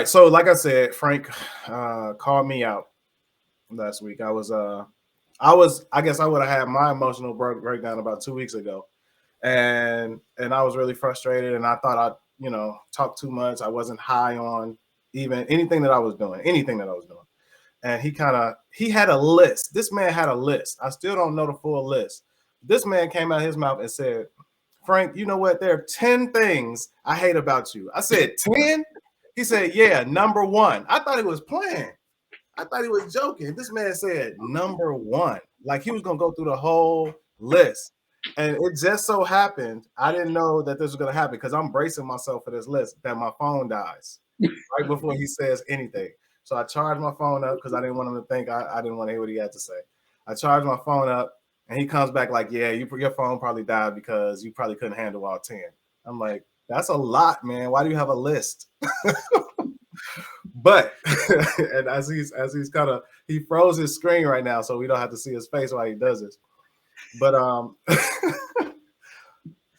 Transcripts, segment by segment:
So like I said, Frank called me out last week. I guess I would have had my emotional breakdown about 2 weeks ago, and I was really frustrated, and I thought I talked too much. I wasn't high on even anything that I was doing, and he had a list. This man had a list. I still don't know the full list. This man came out of his mouth and said, Frank, you know what? There are 10 things I hate about you. I said, 10? He said, yeah, number one. I thought he was playing. I thought he was joking. This man said number one. Like he was going to go through the whole list. And it just so happened, I didn't know that this was going to happen because I'm bracing myself for this list, that my phone dies right before he says anything. So I charged my phone up because I didn't want him to think I didn't want to hear what he had to say. I charged my phone up and he comes back like, yeah, your phone probably died because you probably couldn't handle all 10. I'm like, that's a lot, man. Why do you have a list? But and as he's he froze his screen right now, so we don't have to see his face while he does this. But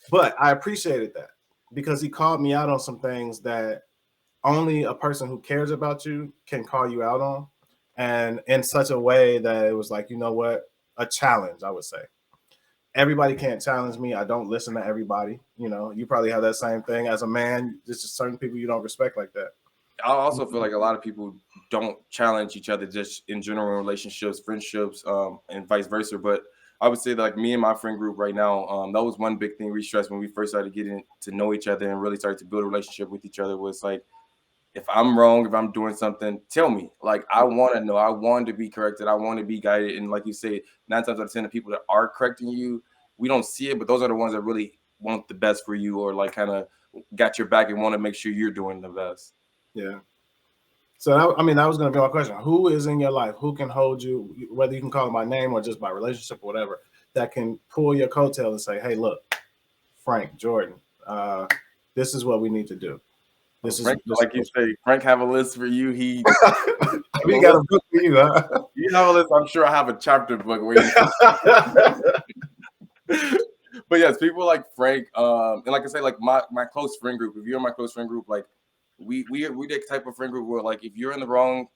but I appreciated that because he called me out on some things that only a person who cares about you can call you out on, and in such a way that it was like, you know what, a challenge, I would say. Everybody can't challenge me. I don't listen to everybody. You probably have that same thing as a man. There's just certain people you don't respect like that. I also feel like a lot of people don't challenge each other just in general relationships, friendships, and vice versa. But I would say that, like, me and my friend group right now, that was one big thing we stressed when we first started getting to know each other and really started to build a relationship with each other was like, if I'm wrong, if I'm doing something, tell me. Like, I want to know. I want to be corrected. I want to be guided. And like you say, 9 times out of 10, the people that are correcting you, we don't see it, but those are the ones that really want the best for you or like kind of got your back and want to make sure you're doing the best. Yeah. So that was going to be my question. Who is in your life? Who can hold you, whether you can call it by name or just by relationship or whatever, that can pull your coattail and say, hey, look, Frank, Jordan, this is what we need to do. Frank, like you say, Frank have a list for you. We got a book for you, huh? You have a list. I'm sure I have a chapter book where you But yes, people like Frank, and like I say, like my close friend group. If you're in my close friend group, like we the type of friend group where, like, if you're in the wrong,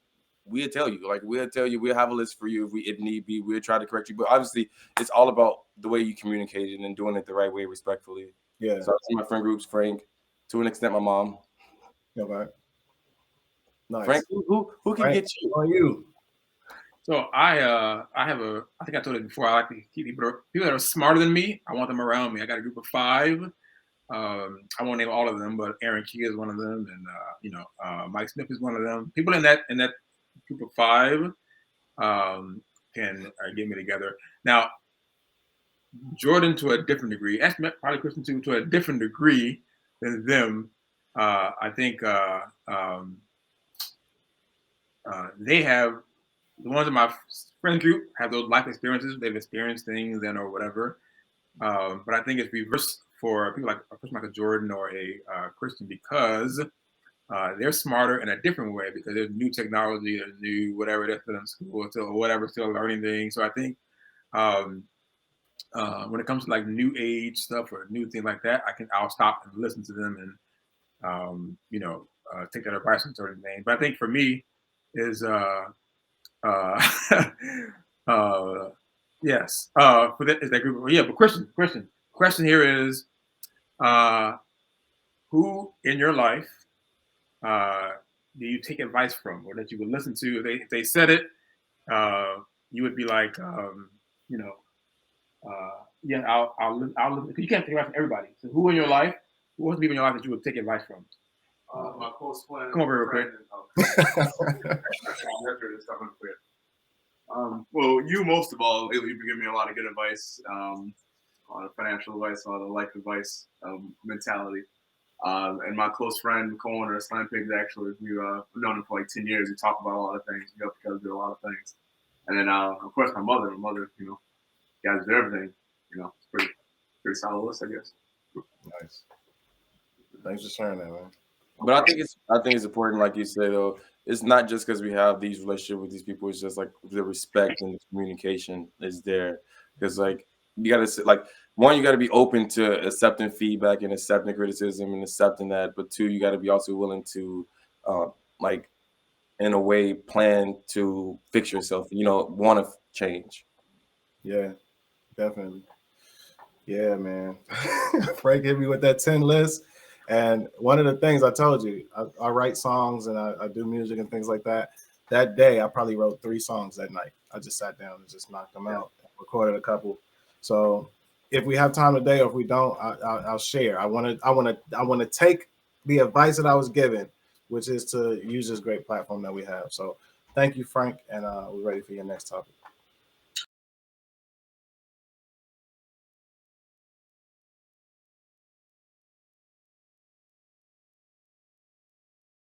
we'll tell you. Like, we'll tell you. We'll have a list for you if need be. We'll try to correct you. But obviously, it's all about the way you communicate it and doing it the right way, respectfully. Yeah. So I see my friend groups, Frank, to an extent, my mom. Okay. Nice. Frank, who can Frank, get you? on you? So I think I told it before. I like to keep people that are smarter than me. I want them around me. I got a group of 5. I won't name all of them, but Aaron Key is one of them, and Mike Smith is one of them. People in that group of 5 can get me together. Now, Jordan to a different degree, probably Kristen to a different degree than them. I think they have. The ones in my friend group have those life experiences. They've experienced things and or whatever. But I think it's reversed for people like a person like a Jordan or a Christian because they're smarter in a different way because there's new technology, there's new whatever they're still in school, still learning things. So I think when it comes to like new age stuff or new things like that, I'll stop and listen to them and take that advice on certain things. But I think for me is yes. For that is that group. Yeah, but question here is, who in your life do you take advice from, or that you would listen to? If they said it, you would be like, yeah, I'll listen. Because you can't take advice from everybody. So who in your life? Who wants to be in your life that you would take advice from? My close friend. Come over real quick. Well, you most of all, lately you've been giving me a lot of good advice, a lot of financial advice, a lot of life advice, mentality. And my close friend, co-owner of Slime Pigs, actually, we've known him for like 10 years. We talk about a lot of things. We help each other do a lot of things. And then, of course, my mother, guys do everything. It's pretty solid list, I guess. Nice. Thanks for sharing that, man. But I think it's important, like you say, though. It's not just because we have these relationships with these people. It's just like the respect and the communication is there. Because like you got to like one, you got to be open to accepting feedback and accepting criticism and accepting that. But 2, you got to be also willing to like in a way plan to fix yourself, want to change. Yeah, definitely. Yeah, man. Frank hit me with that 10 list. And one of the things I told you, I write songs and I do music and things like that. That day, I probably wrote 3 songs that night. I just sat down and just knocked them out, recorded a couple. So if we have time today, or if we don't, I'll share. I want to take the advice that I was given, which is to use this great platform that we have. So thank you, Frank, and we're ready for your next topic.